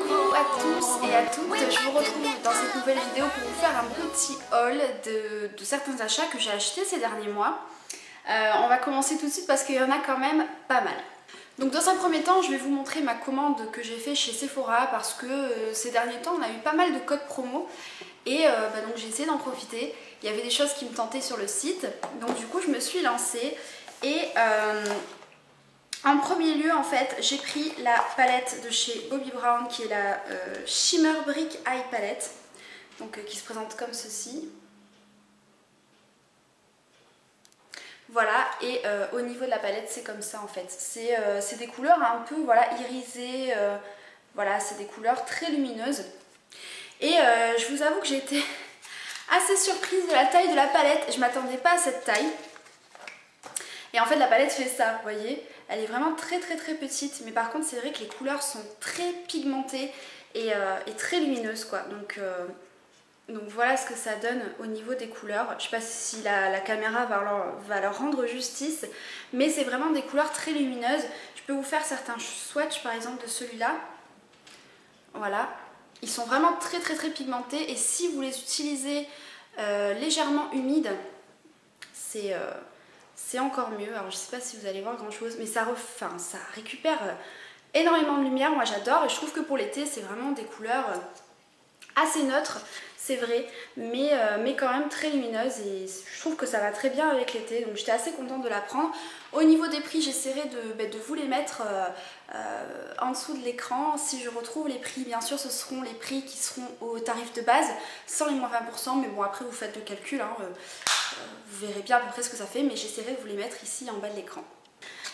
Coucou à tous et à toutes, je vous retrouve dans cette nouvelle vidéo pour vous faire un petit haul de certains achats que j'ai achetés ces derniers mois. On va commencer tout de suite parce qu'il y en a quand même pas mal. Donc dans un premier temps, je vais vous montrer ma commande que j'ai fait chez Sephora parce que ces derniers temps, on a eu pas mal de codes promo et donc j'ai essayé d'en profiter. Il y avait des choses qui me tentaient sur le site, donc du coup je me suis lancée et en premier lieu, en fait, j'ai pris la palette de chez Bobbi Brown qui est la Shimmer Brick Eye Palette, donc qui se présente comme ceci. Voilà, et au niveau de la palette, c'est comme ça en fait. C'est des couleurs un peu voilà, irisées, voilà, c'est des couleurs très lumineuses. Et je vous avoue que j'ai été assez surprise de la taille de la palette. Je m'attendais pas à cette taille. Et en fait la palette fait ça, vous voyez, elle est vraiment très petite, mais par contre c'est vrai que les couleurs sont très pigmentées et très lumineuses quoi, donc voilà ce que ça donne au niveau des couleurs. Je sais pas si la caméra va leur rendre justice, mais c'est vraiment des couleurs très lumineuses. Je peux vous faire certains swatchs par exemple de celui-là, voilà, ils sont vraiment très pigmentés et si vous les utilisez légèrement humides, c'est encore mieux. Alors je sais pas si vous allez voir grand chose, mais ça récupère énormément de lumière. Moi j'adore et je trouve que pour l'été c'est vraiment des couleurs assez neutres, c'est vrai, mais quand même très lumineuses et je trouve que ça va très bien avec l'été, donc j'étais assez contente de la prendre. Au niveau des prix, j'essaierai de vous les mettre en dessous de l'écran. Si je retrouve les prix, bien sûr ce seront les prix qui seront au tarif de base, sans les moins 20%, mais bon après vous faites le calcul, hein, vous verrez bien à peu près ce que ça fait, mais j'essaierai de vous les mettre ici en bas de l'écran.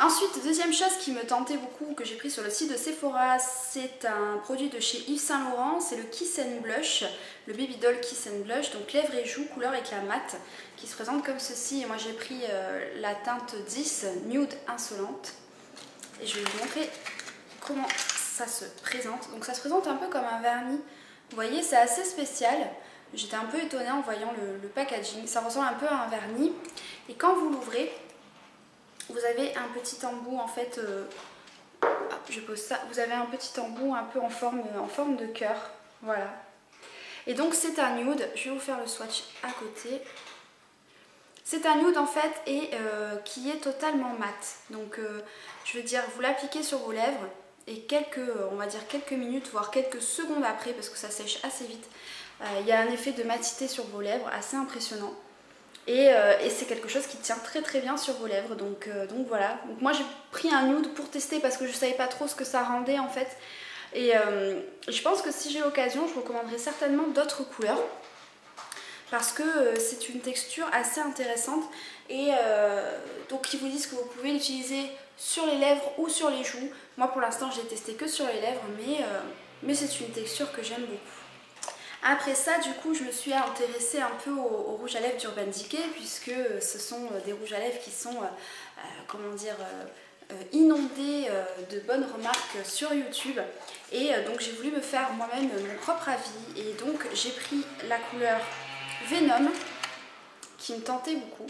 Ensuite, deuxième chose qui me tentait beaucoup, que j'ai pris sur le site de Sephora, c'est un produit de chez Yves Saint Laurent, c'est le Kiss and Blush, le Baby Doll Kiss and Blush, donc lèvres et joues, couleur éclat mat, qui se présente comme ceci, et moi j'ai pris la teinte 10, Nude Insolente, et je vais vous montrer comment ça se présente. Donc ça se présente un peu comme un vernis, vous voyez, c'est assez spécial. J'étais un peu étonnée en voyant le packaging, ça ressemble un peu à un vernis, et quand vous l'ouvrez, vous avez un petit embout en fait, je pose ça, vous avez un petit embout un peu en forme de cœur, voilà. Et donc c'est un nude, je vais vous faire le swatch à côté. C'est un nude en fait et qui est totalement mat, donc je veux dire vous l'appliquez sur vos lèvres et on va dire quelques minutes, voire quelques secondes après parce que ça sèche assez vite, il y a un effet de matité sur vos lèvres assez impressionnant. Et c'est quelque chose qui tient très bien sur vos lèvres, donc voilà. Donc moi j'ai pris un nude pour tester parce que je savais pas trop ce que ça rendait en fait. Et je pense que si j'ai l'occasion, je recommanderais certainement d'autres couleurs parce que c'est une texture assez intéressante et donc ils vous disent que vous pouvez l'utiliser sur les lèvres ou sur les joues. Moi pour l'instant j'ai testé que sur les lèvres, mais c'est une texture que j'aime beaucoup. Après ça, du coup, je me suis intéressée un peu au rouge à lèvres d'Urban Decay puisque ce sont des rouges à lèvres qui sont, comment dire, inondés de bonnes remarques sur YouTube. Et donc j'ai voulu me faire moi-même mon propre avis et donc j'ai pris la couleur Venom qui me tentait beaucoup.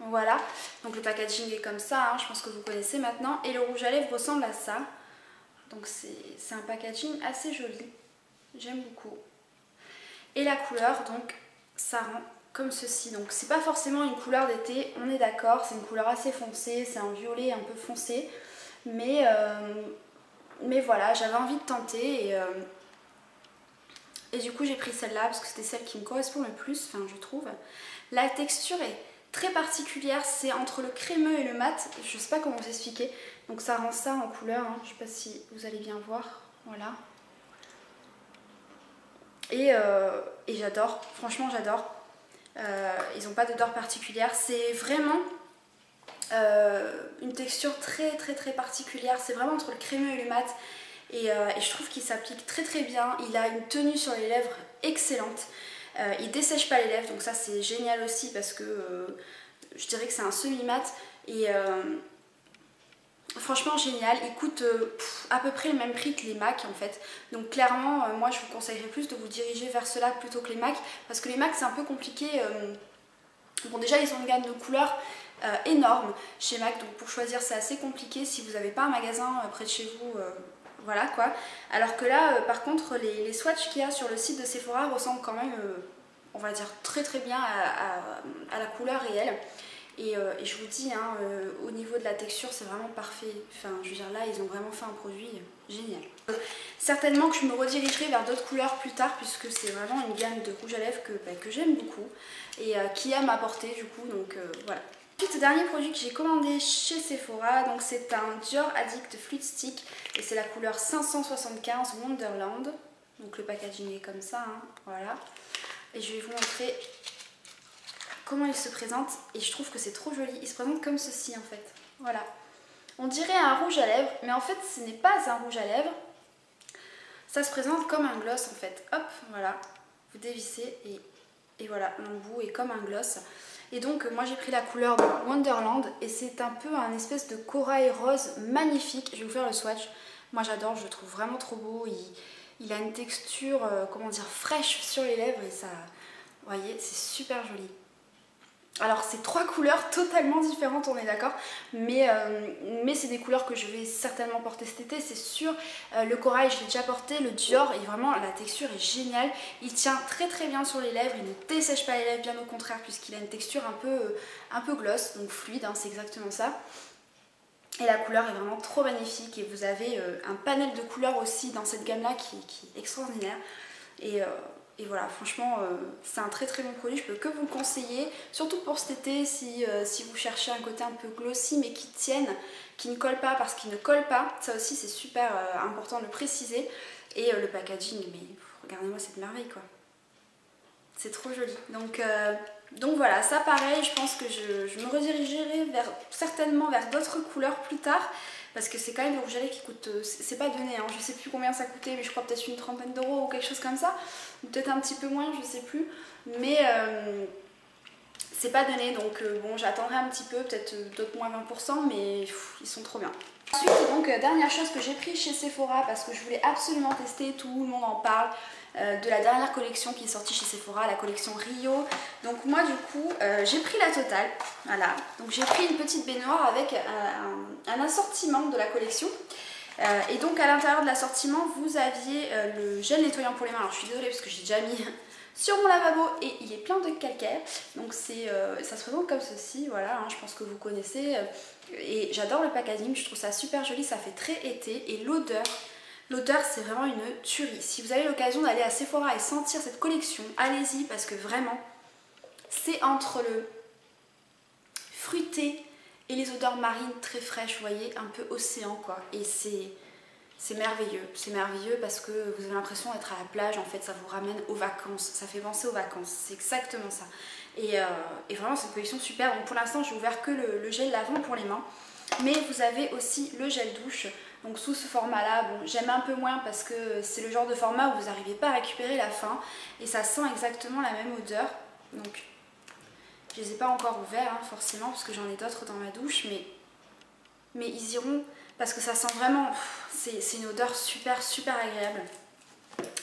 Voilà, donc le packaging est comme ça, hein, je pense que vous connaissez maintenant. Et le rouge à lèvres ressemble à ça. Donc c'est un packaging assez joli, j'aime beaucoup. Et la couleur, donc ça rend comme ceci. Donc c'est pas forcément une couleur d'été, on est d'accord, c'est une couleur assez foncée, c'est un violet un peu foncé. Mais voilà, j'avais envie de tenter et du coup j'ai pris celle-là parce que c'était celle qui me correspond le plus, enfin je trouve. La texture est très particulière, c'est entre le crémeux et le mat, je sais pas comment vous expliquer. Donc ça rend ça en couleur, hein. Je sais pas si vous allez bien voir, voilà. Et j'adore, franchement j'adore. Ils n'ont pas d'odeur particulière, c'est vraiment une texture très particulière, c'est vraiment entre le crémeux et le mat. Et je trouve qu'il s'applique très bien, il a une tenue sur les lèvres excellente. Il dessèche pas les lèvres, donc ça c'est génial aussi parce que je dirais que c'est un semi-mat et franchement génial. Il coûte à peu près le même prix que les MAC en fait, donc clairement moi je vous conseillerais plus de vous diriger vers cela plutôt que les MAC parce que les MAC c'est un peu compliqué. Bon déjà ils ont une gamme de couleurs énorme chez MAC, donc pour choisir c'est assez compliqué si vous n'avez pas un magasin près de chez vous, voilà quoi. Alors que là par contre les swatchs qu'il y a sur le site de Sephora ressemblent quand même, on va dire très bien à la couleur réelle. Et je vous dis, hein, au niveau de la texture, c'est vraiment parfait. Enfin, je veux dire, là, ils ont vraiment fait un produit génial. Certainement que je me redirigerai vers d'autres couleurs plus tard, puisque c'est vraiment une gamme de rouge à lèvres que j'aime beaucoup et qui aime apporter du coup. Donc voilà. Ensuite, dernier produit que j'ai commandé chez Sephora, donc c'est un Dior Addict Fluid Stick et c'est la couleur 575 Wonderland. Donc le packaging est comme ça, hein, voilà. Et je vais vous montrer comment il se présente et je trouve que c'est trop joli. Il se présente comme ceci en fait. Voilà. On dirait un rouge à lèvres, mais en fait ce n'est pas un rouge à lèvres. Ça se présente comme un gloss en fait. Hop, voilà. Vous dévissez et voilà, l'embout est comme un gloss. Et donc moi j'ai pris la couleur de Wonderland et c'est un peu un espèce de corail rose magnifique. Je vais vous faire le swatch. Moi j'adore, je le trouve vraiment trop beau. Il a une texture, comment dire, fraîche sur les lèvres et ça, vous voyez, c'est super joli. Alors c'est trois couleurs totalement différentes, on est d'accord, mais c'est des couleurs que je vais certainement porter cet été, c'est sûr. Le corail je l'ai déjà porté, le Dior, et vraiment la texture est géniale. Il tient très bien sur les lèvres, il ne dessèche pas les lèvres, bien au contraire, puisqu'il a une texture un peu gloss, donc fluide, hein, c'est exactement ça. Et la couleur est vraiment trop magnifique et vous avez un panel de couleurs aussi dans cette gamme là qui est extraordinaire. Et voilà, franchement, c'est un très bon produit, je peux que vous le conseiller, surtout pour cet été, si vous cherchez un côté un peu glossy mais qui tienne, qui ne colle pas parce qu'il ne colle pas, ça aussi c'est super important de le préciser. Et le packaging, mais regardez-moi cette merveille quoi, c'est trop joli. Donc voilà, ça pareil, je pense que je me redirigerai certainement vers d'autres couleurs plus tard. Parce que c'est quand même le rouge à lèvres qui coûte, c'est pas donné, hein, je sais plus combien ça coûtait, mais je crois peut-être une trentaine d'euros ou quelque chose comme ça. Peut-être un petit peu moins, je sais plus. Mais c'est pas donné, donc bon, j'attendrai un petit peu, peut-être d'autres moins 20%, mais ils sont trop bien. Ensuite, donc, dernière chose que j'ai pris chez Sephora, parce que je voulais absolument tester, tout le monde en parle, de la dernière collection qui est sortie chez Sephora, la collection Rio. Donc moi du coup j'ai pris la totale, voilà, donc j'ai pris une petite baignoire avec un assortiment de la collection. Et donc à l'intérieur de l'assortiment vous aviez le gel nettoyant pour les mains. Alors je suis désolée parce que j'ai déjà mis sur mon lavabo et il est plein de calcaire. Donc ça se présente comme ceci, voilà, hein, je pense que vous connaissez. Et j'adore le packaging, je trouve ça super joli, ça fait très été. Et l'odeur c'est vraiment une tuerie. Si vous avez l'occasion d'aller à Sephora et sentir cette collection, allez-y parce que vraiment c'est entre le fruité et les odeurs marines très fraîches, vous voyez, un peu océan quoi. Et c'est merveilleux parce que vous avez l'impression d'être à la plage, en fait ça vous ramène aux vacances, ça fait penser aux vacances, c'est exactement ça. Et vraiment c'est une collection super. Donc pour l'instant j'ai ouvert que le gel lavant pour les mains, mais vous avez aussi le gel douche. Donc sous ce format là, bon, j'aime un peu moins parce que c'est le genre de format où vous n'arrivez pas à récupérer la fin et ça sent exactement la même odeur. Donc je les ai pas encore ouverts hein, forcément parce que j'en ai d'autres dans ma douche, mais ils iront parce que ça sent vraiment, c'est une odeur super agréable.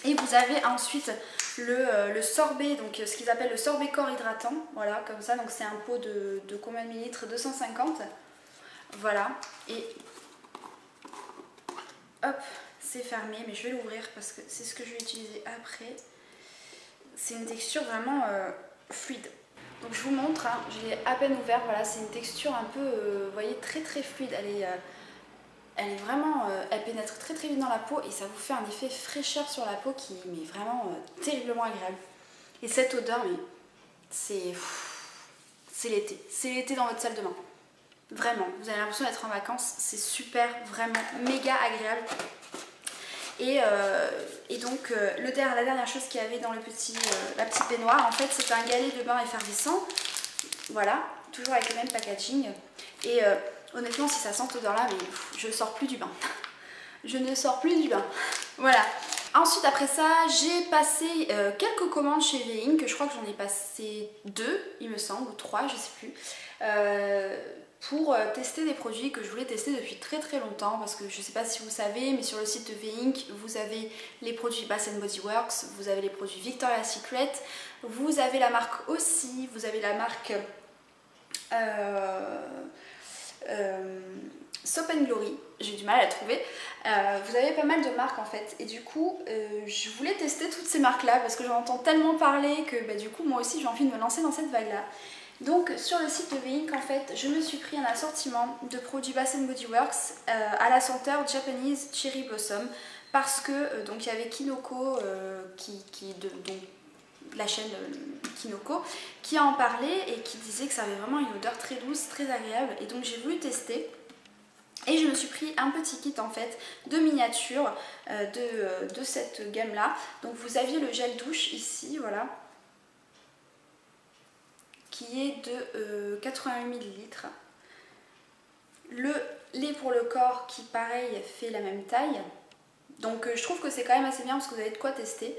Et vous avez ensuite le sorbet, donc ce qu'ils appellent le sorbet corps hydratant, voilà comme ça, donc c'est un pot de combien de millilitres, 250, voilà, et hop, c'est fermé, mais je vais l'ouvrir parce que c'est ce que je vais utiliser après. C'est une texture vraiment fluide. Donc je vous montre, hein, je l'ai à peine ouvert, voilà, c'est une texture un peu, vous voyez, très fluide. Elle est vraiment, elle pénètre très vite dans la peau et ça vous fait un effet fraîcheur sur la peau qui est vraiment terriblement agréable. Et cette odeur, mais c'est l'été. C'est l'été dans votre salle de bain. Vraiment, vous avez l'impression d'être en vacances, c'est super, vraiment méga agréable. Et donc la dernière chose qu'il y avait dans la petite baignoire, en fait c'est un galet de bain effervescent, voilà, toujours avec le même packaging. Et honnêtement si ça sent cette odeur là, mais je ne sors plus du bain. Je ne sors plus du bain. Voilà. Ensuite après ça j'ai passé quelques commandes chez Veing, je crois que j'en ai passé 2 il me semble, ou 3, je sais plus. Pour tester des produits que je voulais tester depuis très longtemps, parce que je sais pas si vous savez, mais sur le site de Veing vous avez les produits Bath Body Works, vous avez les produits Victoria's Secret, vous avez la marque aussi, vous avez la marque Soap & Glory, j'ai du mal à trouver. Vous avez pas mal de marques en fait, et du coup je voulais tester toutes ces marques là parce que j'en entends tellement parler que bah, du coup moi aussi j'ai envie de me lancer dans cette vague là. Donc sur le site de Veink en fait je me suis pris un assortiment de produits Bath & Body Works à la senteur Japanese Cherry Blossom parce que donc il y avait Kinoko donc la chaîne Kinoko qui en parlait et qui disait que ça avait vraiment une odeur très douce, très agréable, et donc j'ai voulu tester. Et je me suis pris un petit kit en fait de miniatures de cette gamme là. Donc vous aviez le gel douche ici, voilà, qui est de 88 ml. Le lait pour le corps qui pareil fait la même taille. Donc je trouve que c'est quand même assez bien parce que vous avez de quoi tester.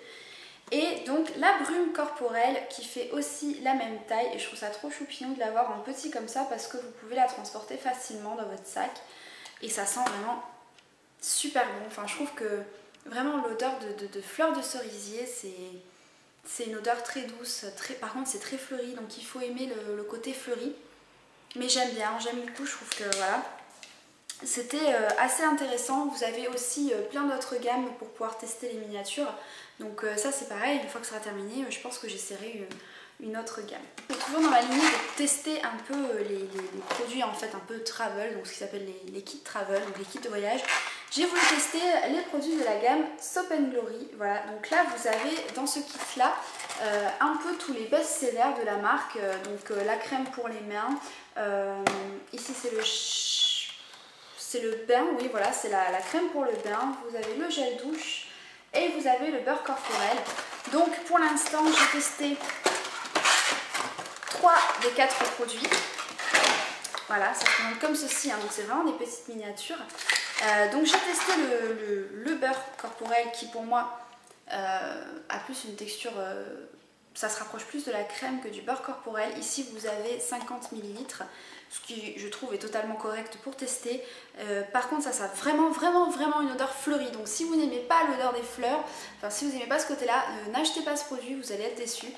Et donc la brume corporelle qui fait aussi la même taille, et je trouve ça trop choupignon de l'avoir en petit comme ça parce que vous pouvez la transporter facilement dans votre sac. Et ça sent vraiment super bon. Enfin, je trouve que vraiment l'odeur de fleurs de cerisier, c'est une odeur très douce. Par contre, c'est très fleuri, donc il faut aimer le côté fleuri. Mais j'aime bien, j'aime beaucoup, je trouve que voilà. C'était assez intéressant. Vous avez aussi plein d'autres gammes pour pouvoir tester les miniatures. Donc ça c'est pareil, une fois que ça sera terminé, je pense que j'essaierai une autre gamme. Je suis toujours dans ma ligne de tester un peu les produits en fait un peu travel, donc ce qui s'appelle les kits travel, donc les kits de voyage. J'ai voulu tester les produits de la gamme Soap & Glory. Voilà, donc là vous avez dans ce kit là un peu tous les best-sellers de la marque. Donc la crème pour les mains, ici c'est le bain, oui voilà, c'est la crème pour le bain. Vous avez le gel douche et vous avez le beurre corporel. Donc pour l'instant j'ai testé 3 des 4 produits. Voilà, ça se présente comme ceci, hein, donc c'est vraiment des petites miniatures. Donc j'ai testé le beurre corporel qui pour moi a plus une texture, ça se rapproche plus de la crème que du beurre corporel. Ici vous avez 50 ml, ce qui je trouve est totalement correct pour tester. Par contre ça a vraiment une odeur fleurie, donc si vous n'aimez pas l'odeur des fleurs, enfin si vous n'aimez pas ce côté là, n'achetez pas ce produit, vous allez être déçus.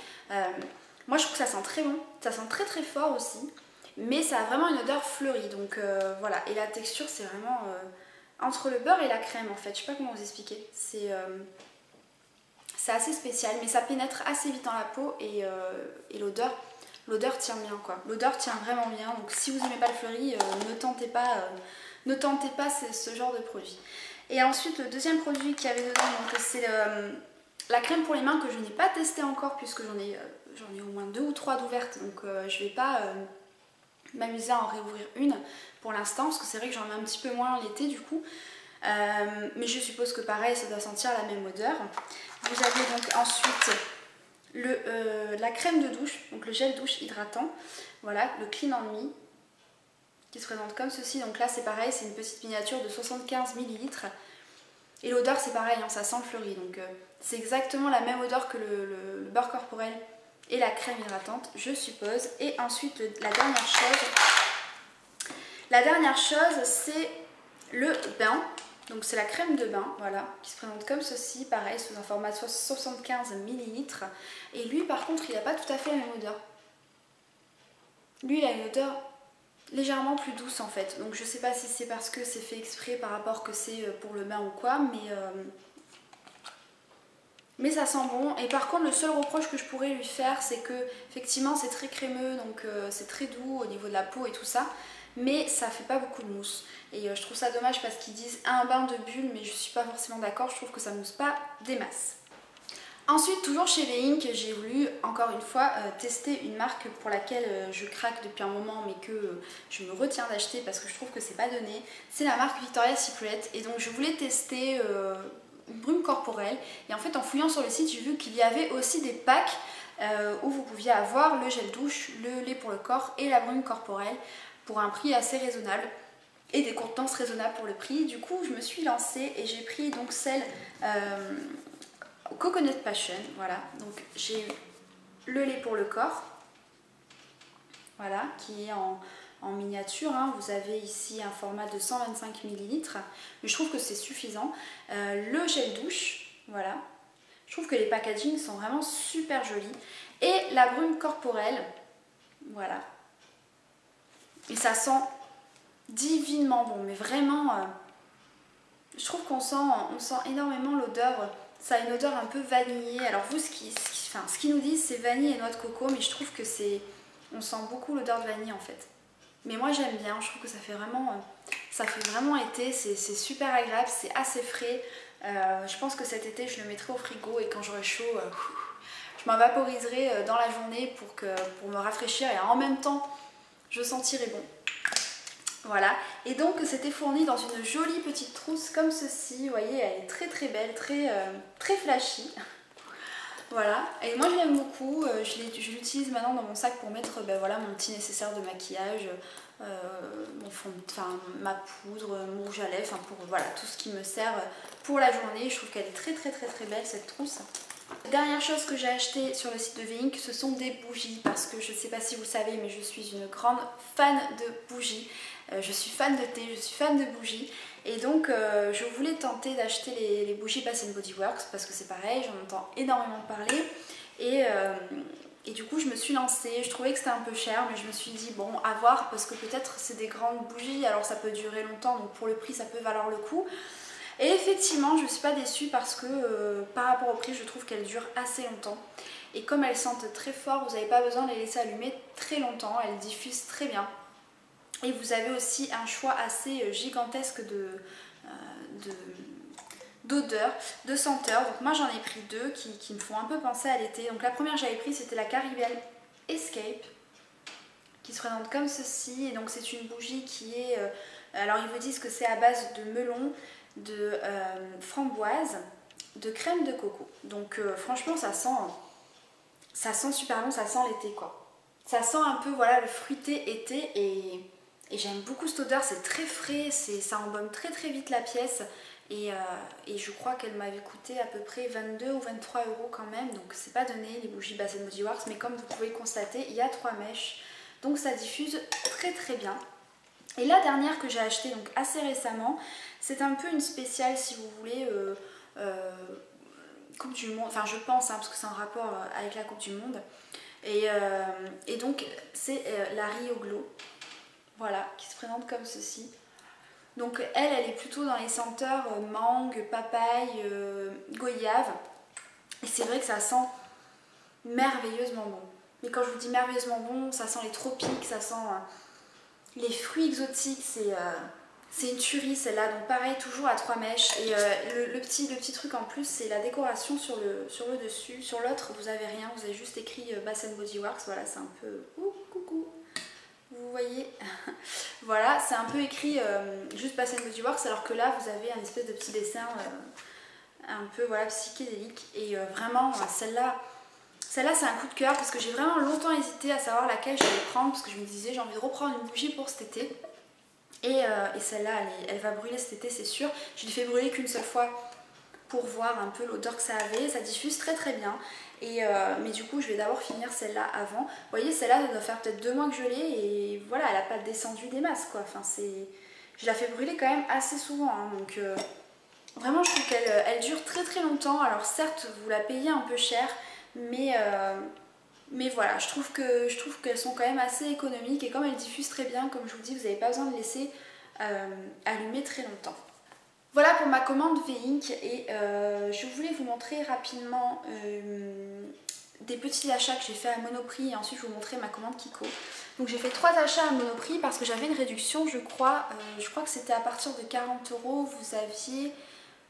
Moi je trouve que ça sent très bon, ça sent très fort aussi, mais ça a vraiment une odeur fleurie, donc voilà. Et la texture c'est vraiment entre le beurre et la crème en fait, je sais pas comment vous expliquer, c'est assez spécial, mais ça pénètre assez vite dans la peau et l'odeur tient bien quoi, l'odeur tient vraiment bien, donc si vous n'aimez pas le fleuri, ne tentez pas ce genre de produit. Et ensuite le deuxième produit qu'il y avait dedans, c'est la crème pour les mains que je n'ai pas testé encore puisque j'en ai au moins 2 ou 3 d'ouvertes, donc je vais pas m'amuser à en réouvrir une pour l'instant parce que c'est vrai que j'en ai un petit peu moins l'été du coup. Mais je suppose que pareil ça doit sentir la même odeur. Vous avez donc ensuite la crème de douche, donc le gel douche hydratant, voilà, le Clean and Me qui se présente comme ceci. Donc là c'est pareil, c'est une petite miniature de 75 ml et l'odeur c'est pareil, hein, ça sent le fleuri, donc c'est exactement la même odeur que le beurre corporel et la crème hydratante je suppose. Et ensuite la dernière chose c'est le bain. Donc c'est la crème de bain, voilà, qui se présente comme ceci, pareil, sous un format 75 ml. Et lui par contre il n'a pas tout à fait la même odeur. Lui il a une odeur légèrement plus douce en fait. Donc je sais pas si c'est parce que c'est fait exprès par rapport que c'est pour le bain ou quoi, mais ça sent bon. Et par contre le seul reproche que je pourrais lui faire c'est que effectivement c'est très crémeux, donc c'est très doux au niveau de la peau et tout ça, mais ça fait pas beaucoup de mousse. Et je trouve ça dommage parce qu'ils disent un bain de bulles, mais je suis pas forcément d'accord, je trouve que ça mousse pas des masses. Ensuite, toujours chez Veink, j'ai voulu encore une fois tester une marque pour laquelle je craque depuis un moment mais que je me retiens d'acheter parce que je trouve que c'est pas donné. C'est la marque Victoria's Secret et donc je voulais tester une brume corporelle. Et en fait en fouillant sur le site j'ai vu qu'il y avait aussi des packs où vous pouviez avoir le gel douche, le lait pour le corps et la brume corporelle pour un prix assez raisonnable et des contenances raisonnables pour le prix. Du coup je me suis lancée et j'ai pris donc celle Coconut Passion, voilà, donc j'ai le lait pour le corps, voilà, qui est en miniature, hein. Vous avez ici un format de 125 ml, mais je trouve que c'est suffisant. Le gel douche, voilà, je trouve que les packagings sont vraiment super jolis, et la brume corporelle, voilà, et ça sent divinement bon, mais vraiment je trouve qu'on sent énormément l'odeur. Ça a une odeur un peu vanillée. Alors vous, ce qu'ils nous disent, c'est vanille et noix de coco, mais je trouve que on sent beaucoup l'odeur de vanille en fait. Mais moi j'aime bien, je trouve que ça fait vraiment été, c'est super agréable, c'est assez frais. Je pense que cet été je le mettrai au frigo et quand j'aurai chaud, je m'en vaporiserai dans la journée pour me rafraîchir et en même temps je sentirai bon. Voilà, et donc c'était fourni dans une jolie petite trousse comme ceci, vous voyez, elle est très très belle, très flashy. Voilà, et moi je l'aime beaucoup, je l'utilise maintenant dans mon sac pour mettre voilà, mon petit nécessaire de maquillage, ma poudre, mon rouge à lèvres, pour voilà, tout ce qui me sert pour la journée. Je trouve qu'elle est très belle cette trousse. Dernière chose que j'ai acheté sur le site de Vink, ce sont des bougies, parce que je ne sais pas si vous le savez, mais je suis une grande fan de bougies. Je suis fan de thé, je suis fan de bougies, et donc je voulais tenter d'acheter les bougies Bath Body Works parce que c'est pareil, j'en entends énormément parler, et du coup je me suis lancée. Je trouvais que c'était un peu cher, mais je me suis dit bon, à voir, parce que peut-être c'est des grandes bougies, alors ça peut durer longtemps, donc pour le prix ça peut valoir le coup. Et effectivement je ne suis pas déçue parce que par rapport au prix je trouve qu'elles durent assez longtemps, et comme elles sentent très fort, vous n'avez pas besoin de les laisser allumer très longtemps, elles diffusent très bien. Et vous avez aussi un choix assez gigantesque d'odeurs, de senteurs. Donc moi j'en ai pris deux qui me font un peu penser à l'été. Donc la première que j'avais prise, c'était la Caribbean Escape, qui se présente comme ceci. Et donc c'est une bougie qui est... alors ils vous disent que c'est à base de melon, de framboise, de crème de coco. Donc franchement ça sent super bon, ça sent l'été quoi. Ça sent un peu voilà, le fruité été, et j'aime beaucoup cette odeur, c'est très frais, ça embaume très vite la pièce, et je crois qu'elle m'avait coûté à peu près 22 ou 23 € quand même, donc c'est pas donné les bougies Bath Body Works, mais comme vous pouvez le constater, il y a 3 mèches, donc ça diffuse très bien. Et la dernière que j'ai achetée donc assez récemment, c'est un peu une spéciale si vous voulez, Coupe du Monde, enfin je pense parce que c'est en rapport avec la Coupe du Monde, et donc c'est la Rio Glow. Voilà, qui se présente comme ceci. Donc elle est plutôt dans les senteurs mangue, papaye, goyave. Et c'est vrai que ça sent merveilleusement bon. Mais quand je vous dis merveilleusement bon, ça sent les tropiques, ça sent les fruits exotiques. C'est une tuerie celle-là. Donc pareil, toujours à 3 mèches. Et le petit truc en plus, c'est la décoration sur le dessus. Sur l'autre, vous avez rien, vous avez juste écrit Bath Body Works. Voilà, c'est un peu... Ouh, coucou. Vous voyez, voilà, c'est un peu écrit juste Bath Body Works, alors que là vous avez un espèce de petit dessin un peu voilà, psychédélique. Et vraiment, celle-là c'est un coup de cœur, parce que j'ai vraiment longtemps hésité à savoir laquelle j'allais prendre, parce que je me disais j'ai envie de reprendre une bougie pour cet été. Et celle-là, elle va brûler cet été, c'est sûr. Je l'ai fait brûler qu'une seule fois pour voir un peu l'odeur que ça avait. Ça diffuse très bien. Mais du coup je vais d'abord finir celle-là avant. Vous voyez, celle-là ça doit faire peut-être 2 mois que je l'ai, et voilà, elle n'a pas descendu des masses quoi. Enfin, je la fais brûler quand même assez souvent, hein. Donc vraiment je trouve qu'elle dure très longtemps. Alors certes vous la payez un peu cher, mais voilà, je trouve qu'elles sont quand même assez économiques, et comme elles diffusent très bien, comme je vous dis, vous n'avez pas besoin de laisser allumer très longtemps. Voilà pour ma commande Vink, et je voulais vous montrer rapidement des petits achats que j'ai fait à Monoprix, et ensuite je vous montrer ma commande Kiko. Donc j'ai fait 3 achats à Monoprix parce que j'avais une réduction, je crois que c'était à partir de 40 €, vous aviez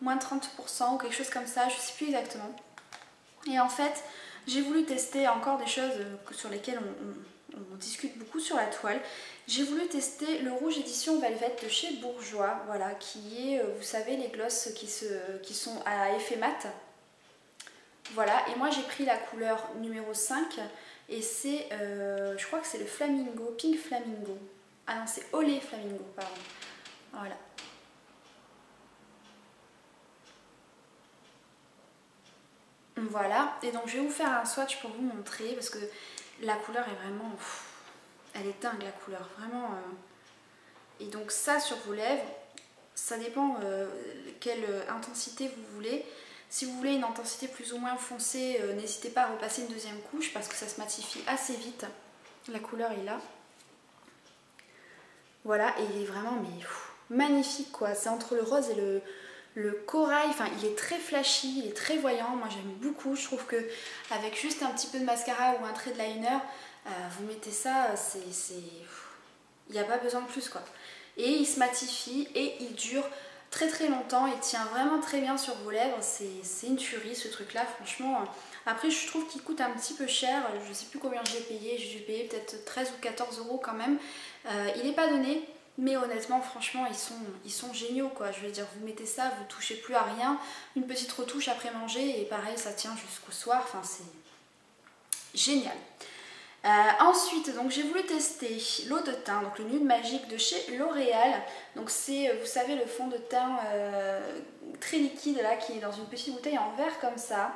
moins de 30% ou quelque chose comme ça, je ne sais plus exactement. Et en fait, j'ai voulu tester encore des choses sur lesquelles on discute beaucoup sur la toile. J'ai voulu tester le rouge édition Velvet de chez Bourjois, voilà, qui est, vous savez, les glosses qui sont à effet mat. Voilà, et moi j'ai pris la couleur numéro 5, et c'est, je crois que c'est le Flamingo, Pink Flamingo. Ah non, c'est Olé Flamingo, pardon. Voilà. Voilà, et donc je vais vous faire un swatch pour vous montrer, parce que la couleur est vraiment... elle est dingue la couleur, vraiment. Et donc ça sur vos lèvres, ça dépend quelle intensité vous voulez. Si vous voulez une intensité plus ou moins foncée, n'hésitez pas à repasser une deuxième couche parce que ça se matifie assez vite. La couleur est là. Voilà, et il est vraiment magnifique quoi. C'est entre le rose et le corail, enfin il est très flashy, il est très voyant, moi j'aime beaucoup. Je trouve que avec juste un petit peu de mascara ou un trait de liner, vous mettez ça, il n'y a pas besoin de plus quoi. Et il se matifie et il dure très très longtemps, il tient vraiment très bien sur vos lèvres, c'est une tuerie ce truc là franchement. Après je trouve qu'il coûte un petit peu cher, je sais plus combien j'ai payé, j'ai dû payer peut-être 13 ou 14 euros quand même. Il n'est pas donné, mais honnêtement franchement ils sont géniaux quoi. Je veux dire, vous mettez ça, vous touchez plus à rien, une petite retouche après manger et pareil ça tient jusqu'au soir, enfin c'est génial. Ensuite, donc j'ai voulu tester l'eau de teint, donc le Nude Magique de chez L'Oréal. Donc c'est, vous savez, le fond de teint très liquide là qui est dans une petite bouteille en verre comme ça.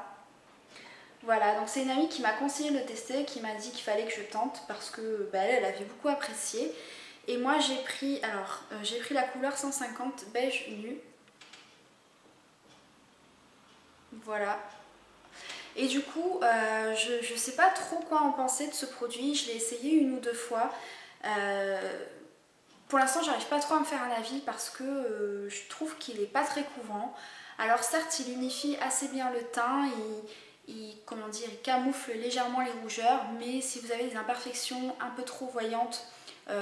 Voilà, donc c'est une amie qui m'a conseillé de le tester, qui m'a dit qu'il fallait que je tente parce que elle avait beaucoup apprécié. Et moi j'ai pris, j'ai pris la couleur 150 beige nu. Voilà. Et du coup, je ne sais pas trop quoi en penser de ce produit, je l'ai essayé une ou deux fois. Pour l'instant, j'arrive pas trop à me faire un avis parce que je trouve qu'il n'est pas très couvrant. Alors certes, il unifie assez bien le teint, comment dire, il camoufle légèrement les rougeurs, mais si vous avez des imperfections un peu trop voyantes,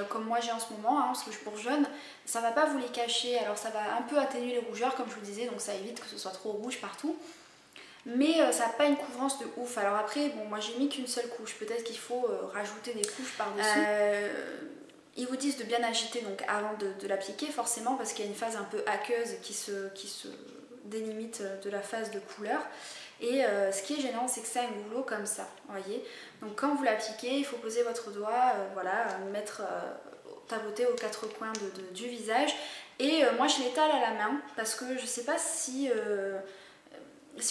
comme moi j'ai en ce moment, parce que je bourgeonne, ça va pas vous les cacher. Alors ça va un peu atténuer les rougeurs, comme je vous le disais, donc ça évite que ce soit trop rouge partout. Mais ça n'a pas une couvrance de ouf. Alors après, bon, moi j'ai mis qu'une seule couche, peut-être qu'il faut rajouter des couches par-dessus. Ils vous disent de bien agiter donc avant de l'appliquer forcément parce qu'il y a une phase un peu aqueuse qui se délimite de la phase de couleur. Et ce qui est gênant, c'est que ça a une goulot comme ça, vous voyez. Donc quand vous l'appliquez, il faut poser votre doigt, voilà, tapoter aux quatre coins du visage. Et moi je l'étale à la main parce que je sais pas si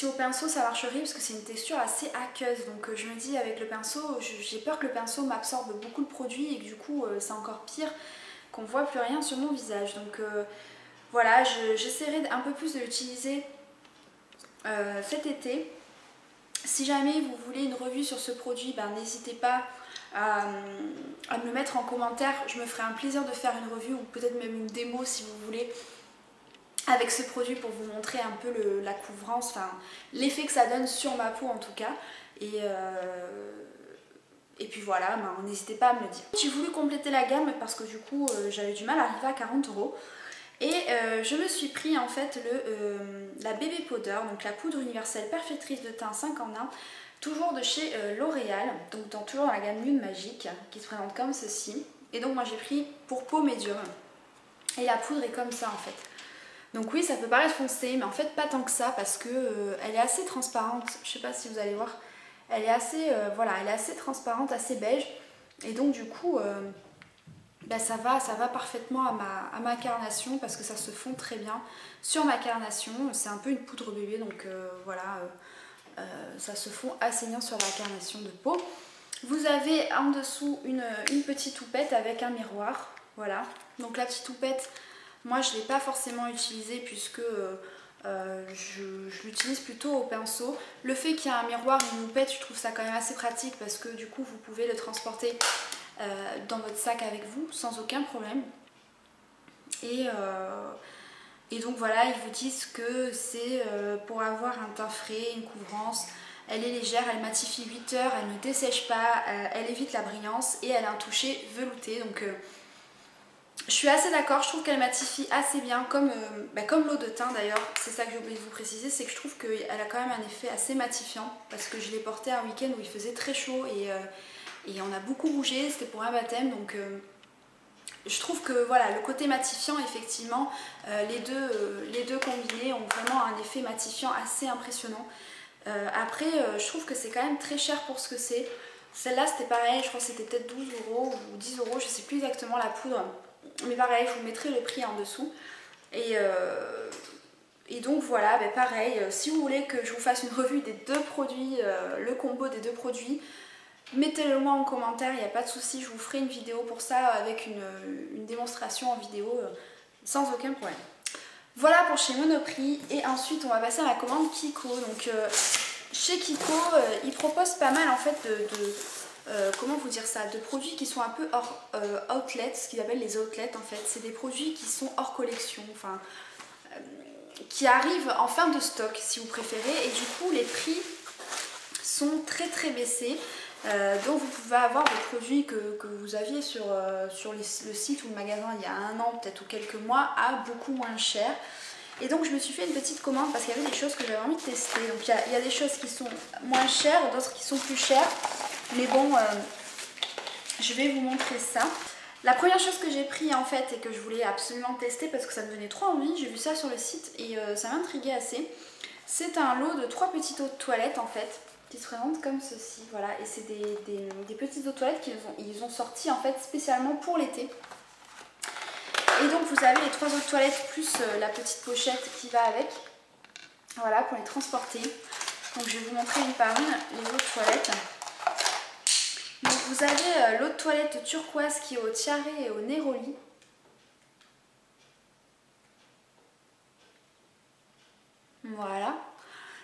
au pinceau ça marcherait parce que c'est une texture assez aqueuse, donc je me dis avec le pinceau, j'ai peur que le pinceau m'absorbe beaucoup de produit et que du coup c'est encore pire, qu'on voit plus rien sur mon visage. Donc voilà, j'essaierai un peu plus de l'utiliser cet été. Si jamais vous voulez une revue sur ce produit, n'hésitez pas à me le mettre en commentaire, je me ferai un plaisir de faire une revue ou peut-être même une démo si vous voulez avec ce produit pour vous montrer un peu la couvrance, enfin l'effet que ça donne sur ma peau en tout cas. Et puis voilà, n'hésitez pas à me le dire. J'ai voulu compléter la gamme parce que du coup j'avais du mal à arriver à 40 euros. Et je me suis pris en fait la Bébé Powder, donc la poudre universelle perfectrice de teint 5 en 1, toujours de chez L'Oréal, donc toujours dans la gamme Nude Magique, qui se présente comme ceci. Et donc moi j'ai pris pour peau médium. Et la poudre est comme ça en fait. Donc oui, ça peut paraître foncé, mais en fait pas tant que ça parce que elle est assez transparente. Je sais pas si vous allez voir, elle est assez, voilà, elle est assez transparente, assez beige. Et donc du coup, ça va parfaitement à ma carnation parce que ça se fond très bien sur ma carnation. C'est un peu une poudre bébé, donc voilà, ça se fond assez bien sur la carnation de peau. Vous avez en dessous une petite houppette avec un miroir, voilà. Donc la petite houppette, moi je ne l'ai pas forcément utilisée puisque je l'utilise plutôt au pinceau. Le fait qu'il y ait un miroir et une houppette, je trouve ça quand même assez pratique parce que du coup vous pouvez le transporter dans votre sac avec vous sans aucun problème. Et donc voilà, ils vous disent que c'est pour avoir un teint frais, une couvrance. Elle est légère, elle matifie 8 heures, elle ne dessèche pas, elle évite la brillance et elle a un toucher velouté. Donc je suis assez d'accord, je trouve qu'elle matifie assez bien, comme l'eau de teint d'ailleurs. C'est ça que j'ai oublié de vous préciser, c'est que je trouve qu'elle a quand même un effet assez matifiant parce que je l'ai portée un week-end où il faisait très chaud et on a beaucoup bougé, c'était pour un baptême. Donc je trouve que voilà, le côté matifiant, effectivement, les deux combinés ont vraiment un effet matifiant assez impressionnant. Après, je trouve que c'est quand même très cher pour ce que c'est. Celle-là, c'était pareil, je crois que c'était peut-être 12 euros ou 10 euros, je sais plus exactement la poudre. Mais pareil, je vous mettrai le prix en dessous. Et donc voilà, pareil, si vous voulez que je vous fasse une revue des deux produits, le combo des deux produits, mettez-le moi en commentaire, il n'y a pas de souci, je vous ferai une vidéo pour ça avec une démonstration en vidéo sans aucun problème. Voilà pour chez Monoprix et ensuite on va passer à la commande Kiko. Donc chez Kiko, ils proposent pas mal en fait comment vous dire ça, de produits qui sont un peu hors outlet, ce qu'ils appellent les outlets en fait. C'est des produits qui sont hors collection, enfin qui arrivent en fin de stock si vous préférez, et du coup les prix sont très très baissés. Donc vous pouvez avoir des produits que vous aviez sur le site ou le magasin il y a un an peut-être ou quelques mois à beaucoup moins cher. Et donc je me suis fait une petite commande parce qu'il y avait des choses que j'avais envie de tester. Donc il y a des choses qui sont moins chères, d'autres qui sont plus chères. Mais bon, je vais vous montrer ça. La première chose que j'ai pris en fait et que je voulais absolument tester parce que ça me donnait trop envie, j'ai vu ça sur le site et ça m'intriguait assez. C'est un lot de 3 petites eaux de toilette en fait, qui se présentent comme ceci, voilà. Et c'est des petites eaux de toilette qu'ils ont sorti en fait spécialement pour l'été. Et donc vous avez les 3 eaux de toilette plus la petite pochette qui va avec, voilà, pour les transporter. Donc je vais vous montrer une par une les eaux de toilette. Donc vous avez l'eau de toilette turquoise qui est au tiare et au néroli. Voilà.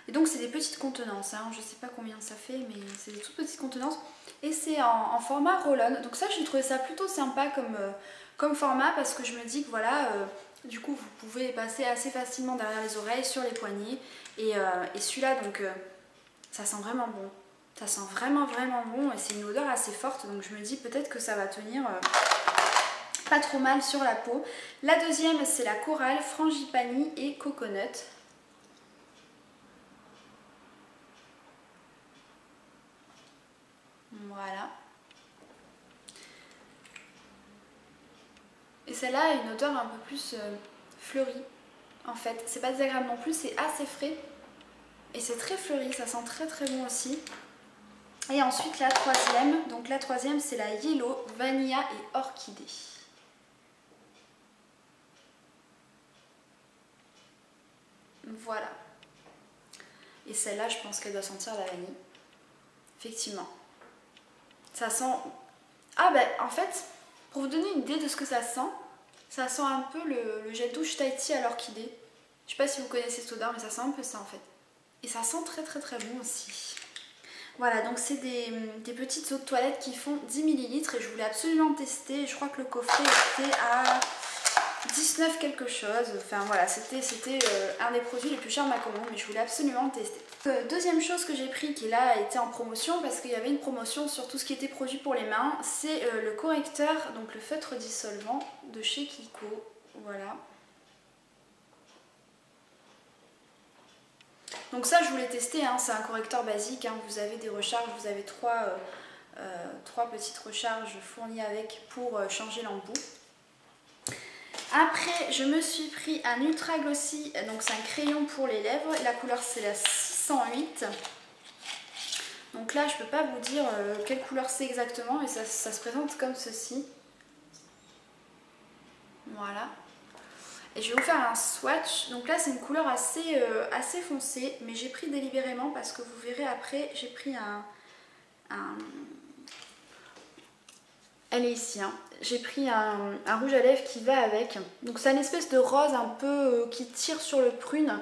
Et donc c'est des petites contenances, hein. Je ne sais pas combien ça fait, mais c'est des toutes petites contenances. Et c'est en format roll-on. Donc ça j'ai trouvé ça plutôt sympa comme format parce que je me dis que voilà, du coup vous pouvez passer assez facilement derrière les oreilles, sur les poignets. Et celui-là donc ça sent vraiment bon. Ça sent vraiment vraiment bon et c'est une odeur assez forte, donc je me dis peut-être que ça va tenir pas trop mal sur la peau. La deuxième c'est la Corail, Frangipani et Coconut. Voilà. Et celle-là a une odeur un peu plus fleurie en fait. C'est pas désagréable non plus, c'est assez frais et c'est très fleuri, ça sent très très bon aussi. Et ensuite la troisième, donc la troisième c'est la Yellow, Vanilla et Orchidée. Voilà. Et celle-là je pense qu'elle doit sentir la vanille. Effectivement. Ça sent... Ah ben en fait, pour vous donner une idée de ce que ça sent un peu le gel douche Tahiti à l'orchidée. Je sais pas si vous connaissez cette odeur mais ça sent un peu ça en fait. Et ça sent très très très bon aussi. Voilà, donc c'est des petites eaux de toilette qui font 10 ml et je voulais absolument tester. Je crois que le coffret était à 19 quelque chose. Enfin voilà, c'était un des produits les plus chers de ma commande, mais je voulais absolument le tester. Deuxième chose que j'ai pris qui là était en promotion parce qu'il y avait une promotion sur tout ce qui était produit pour les mains, c'est le correcteur, donc le feutre dissolvant de chez Kiko. Voilà. Donc ça je voulais tester, hein, c'est un correcteur basique, hein, vous avez des recharges, vous avez trois petites recharges fournies avec pour changer l'embout. Après je me suis pris un Ultra Glossy, donc c'est un crayon pour les lèvres, la couleur c'est la 608. Donc là je peux pas vous dire quelle couleur c'est exactement, mais ça se présente comme ceci. Voilà. Et je vais vous faire un swatch. Donc là c'est une couleur assez foncée, mais j'ai pris délibérément parce que vous verrez après, j'ai pris elle est ici, hein. J'ai pris un rouge à lèvres qui va avec. Donc c'est une espèce de rose un peu qui tire sur le prune,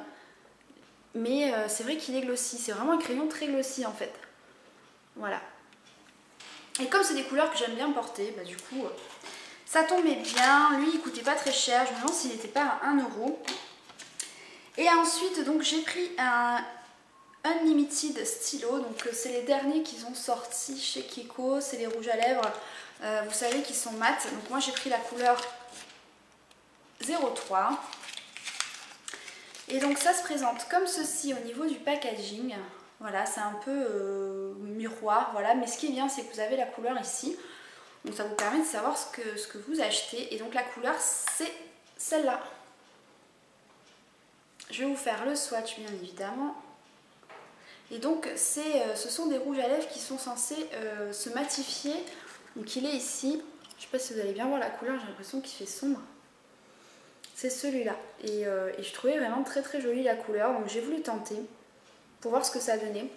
mais c'est vrai qu'il est glossy. C'est vraiment un crayon très glossy en fait. Voilà. Et comme c'est des couleurs que j'aime bien porter, bah du coup... ça tombait bien, lui il coûtait pas très cher, je me demande s'il n'était pas à 1 €. Et ensuite donc j'ai pris un Unlimited stylo, donc c'est les derniers qu'ils ont sortis chez Kiko, c'est les rouges à lèvres, vous savez qu'ils sont mat, donc moi j'ai pris la couleur 03. Et donc ça se présente comme ceci au niveau du packaging, voilà c'est un peu miroir, voilà, mais ce qui est bien c'est que vous avez la couleur ici. Donc ça vous permet de savoir ce que vous achetez. Et donc la couleur c'est celle-là. Je vais vous faire le swatch bien évidemment. Et donc ce sont des rouges à lèvres qui sont censés se matifier. Donc il est ici. Je sais pas si vous allez bien voir la couleur, j'ai l'impression qu'il fait sombre. C'est celui-là. Et je trouvais vraiment très très jolie la couleur. Donc j'ai voulu tenter pour voir ce que ça donnait.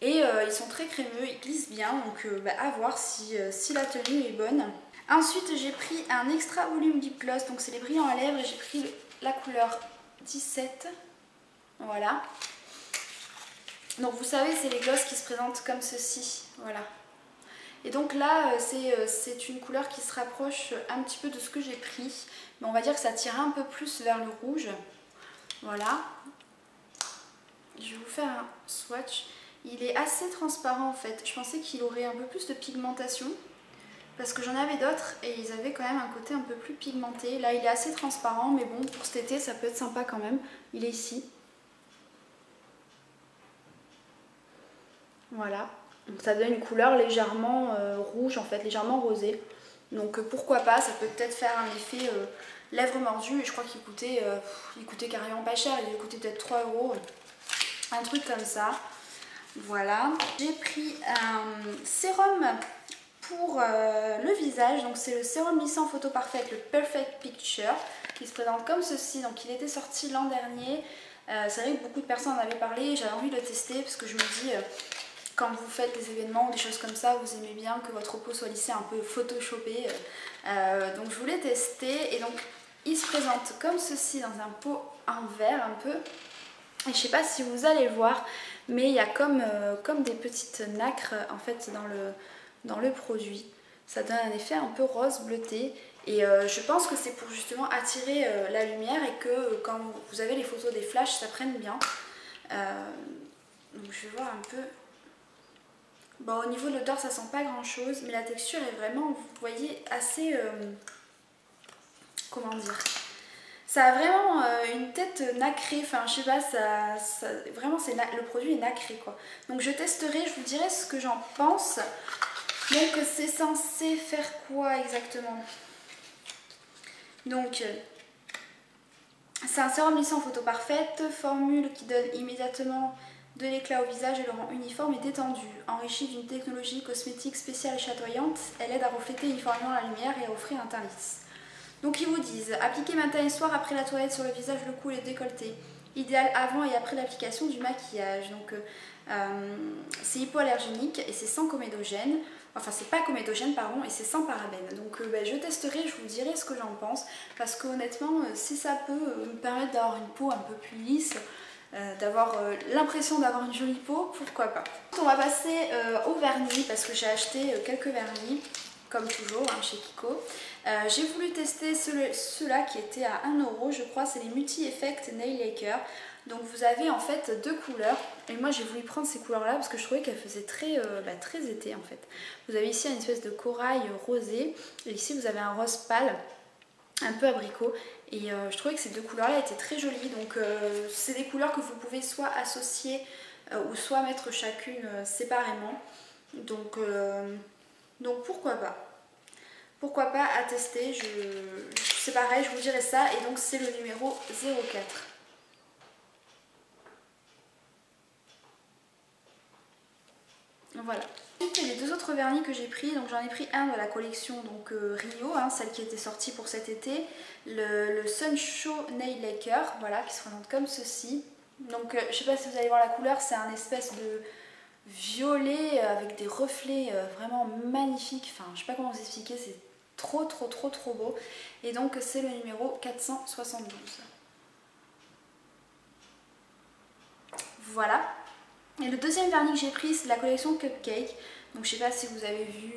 Et ils sont très crémeux, ils glissent bien, donc à voir si la tenue est bonne. Ensuite j'ai pris un extra volume lip gloss, donc c'est les brillants à lèvres et j'ai pris la couleur 17. Voilà. Donc vous savez, c'est les glosses qui se présentent comme ceci, voilà. Et donc là, c'est une couleur qui se rapproche un petit peu de ce que j'ai pris. Mais on va dire que ça tire un peu plus vers le rouge. Voilà. Je vais vous faire un swatch. Il est assez transparent en fait. Je pensais qu'il aurait un peu plus de pigmentation. Parce que j'en avais d'autres et ils avaient quand même un côté un peu plus pigmenté. Là, il est assez transparent, mais bon, pour cet été, ça peut être sympa quand même. Il est ici. Voilà. Donc ça donne une couleur légèrement rouge en fait, légèrement rosée. Donc pourquoi pas, ça peut peut-être faire un effet lèvres mordues. Et je crois qu'il coûtait carrément pas cher, il coûtait peut-être 3 €. Un truc comme ça. Voilà. J'ai pris un sérum pour le visage. Donc c'est le sérum lissant photo parfaite, le Perfect Picture, qui se présente comme ceci. Donc il était sorti l'an dernier. C'est vrai que beaucoup de personnes en avaient parlé. J'avais envie de le tester parce que je me dis... quand vous faites des événements ou des choses comme ça, vous aimez bien que votre peau soit lissée, un peu photoshopée. Donc je voulais tester. Et donc il se présente comme ceci dans un pot en verre un peu. Et je sais pas si vous allez le voir, mais il y a comme des petites nacres en fait dans le produit. Ça donne un effet un peu rose bleuté. Et je pense que c'est pour justement attirer la lumière et que quand vous avez les photos des flashs, ça prenne bien. Donc je vais voir un peu... Bon, au niveau de l'odeur, ça sent pas grand chose, mais la texture est vraiment, vous voyez, assez... comment dire? Ça a vraiment une tête nacrée, enfin je sais pas, vraiment le produit est nacré quoi. Donc je testerai, je vous dirai ce que j'en pense. Donc c'est censé faire quoi exactement? Donc c'est un sérum lissant photo parfaite, formule qui donne immédiatement de l'éclat au visage et le rend uniforme et détendu. Enrichie d'une technologie cosmétique spéciale et chatoyante, elle aide à refléter uniformément la lumière et à offrir un teint lisse. Donc ils vous disent, appliquez matin et soir après la toilette sur le visage, le cou et le décolleté. Idéal avant et après l'application du maquillage. Donc c'est hypoallergénique et c'est sans comédogène. Enfin c'est pas comédogène pardon et c'est sans parabènes. Donc je testerai, je vous dirai ce que j'en pense. Parce qu'honnêtement si ça peut me permettre d'avoir une peau un peu plus lisse, d'avoir l'impression d'avoir une jolie peau, pourquoi pas. On va passer au vernis parce que j'ai acheté quelques vernis comme toujours hein, chez Kiko. J'ai voulu tester ceux-là qui étaient à 1 € je crois, c'est les Multi Effect Nail Lacquer. Donc vous avez en fait deux couleurs et moi j'ai voulu prendre ces couleurs là parce que je trouvais qu'elles faisaient très été en fait. Vous avez ici une espèce de corail rosé et ici vous avez un rose pâle un peu abricot et je trouvais que ces deux couleurs là étaient très jolies. Donc c'est des couleurs que vous pouvez soit associer ou soit mettre chacune séparément. Donc pourquoi pas. Pourquoi pas à tester, c'est pareil, je vous dirai ça. Et donc c'est le numéro 04. Voilà. Ensuite, les deux autres vernis que j'ai pris, donc j'en ai pris un de la collection donc Rio, hein, celle qui était sortie pour cet été, le Sun Show Nail Lacquer, voilà, qui se présente comme ceci. Donc je sais pas si vous allez voir la couleur, c'est un espèce de violet avec des reflets vraiment magnifiques. Enfin, je sais pas comment vous expliquer, c'est trop beau. Et donc c'est le numéro 472. Voilà. Et le deuxième vernis que j'ai pris, c'est de la collection Cupcake. Donc je sais pas si vous avez vu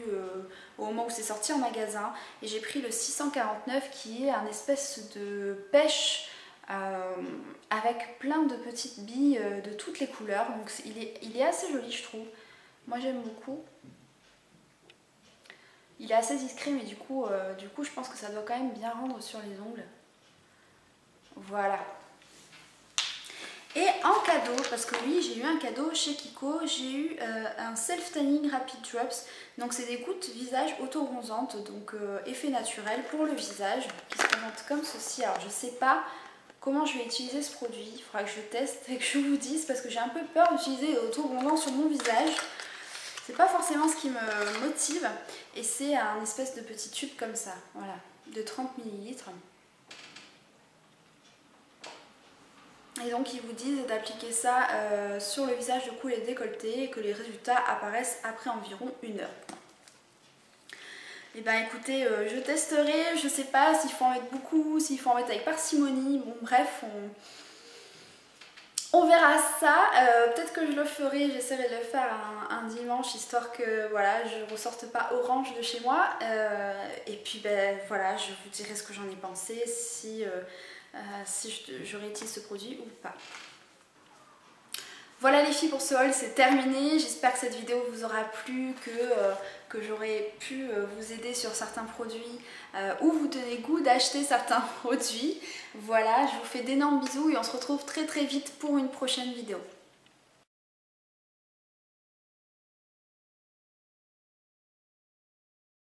au moment où c'est sorti en magasin. Et j'ai pris le 649 qui est un espèce de pêche avec plein de petites billes de toutes les couleurs. Donc il est assez joli je trouve. Moi j'aime beaucoup. Il est assez discret mais du coup je pense que ça doit quand même bien rendre sur les ongles. Voilà. Et en cadeau, parce que oui j'ai eu un cadeau chez Kiko, j'ai eu un Self Tanning Rapid Drops. Donc c'est des gouttes visage auto-bronzantes, donc effet naturel pour le visage, qui se présente comme ceci. Alors je sais pas comment je vais utiliser ce produit, il faudra que je teste et que je vous dise, parce que j'ai un peu peur d'utiliser auto-bronzant sur mon visage. C'est pas forcément ce qui me motive, et c'est un espèce de petit tube comme ça, voilà, de 30 ml. Et donc ils vous disent d'appliquer ça sur le visage de cou et décolleté et que les résultats apparaissent après environ 1 heure. Et ben écoutez, je testerai, je sais pas s'il faut en mettre beaucoup, s'il faut en mettre avec parcimonie, bon bref, On verra ça, peut-être que je le ferai, j'essaierai de le faire un dimanche histoire que voilà, je ressorte pas orange de chez moi. Et puis ben voilà, je vous dirai ce que j'en ai pensé, si je réutilise ce produit ou pas. Voilà les filles, pour ce haul c'est terminé, j'espère que cette vidéo vous aura plu, que j'aurai pu vous aider sur certains produits ou vous donner goût d'acheter certains produits. Voilà, je vous fais d'énormes bisous et on se retrouve très vite pour une prochaine vidéo.